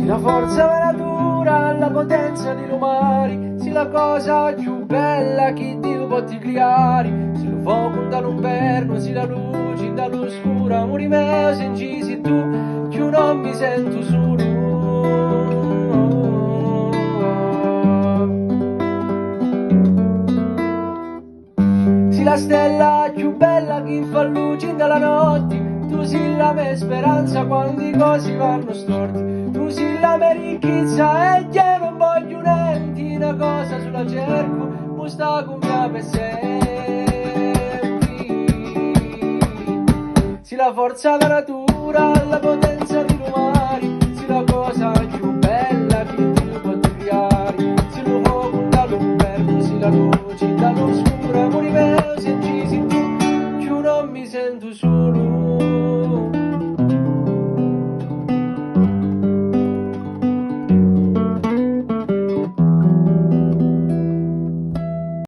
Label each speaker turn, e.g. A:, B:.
A: la forza della natura, la potenza di lumari, si la cosa più bella che Dio può ti creare, si lo fuoco dall'inverno, si la luce dall'oscura, muri meo se incisi tu, che non mi sento solo. Si la stella più bella che fa luce dalla notte, tu sei la mia speranza quando i cosi vanno storti, tu sei la mia ricchezza e che non voglio niente, una cosa sulla cerco, mi sta con me per sempre. Sei la forza della natura, la potenza di umano,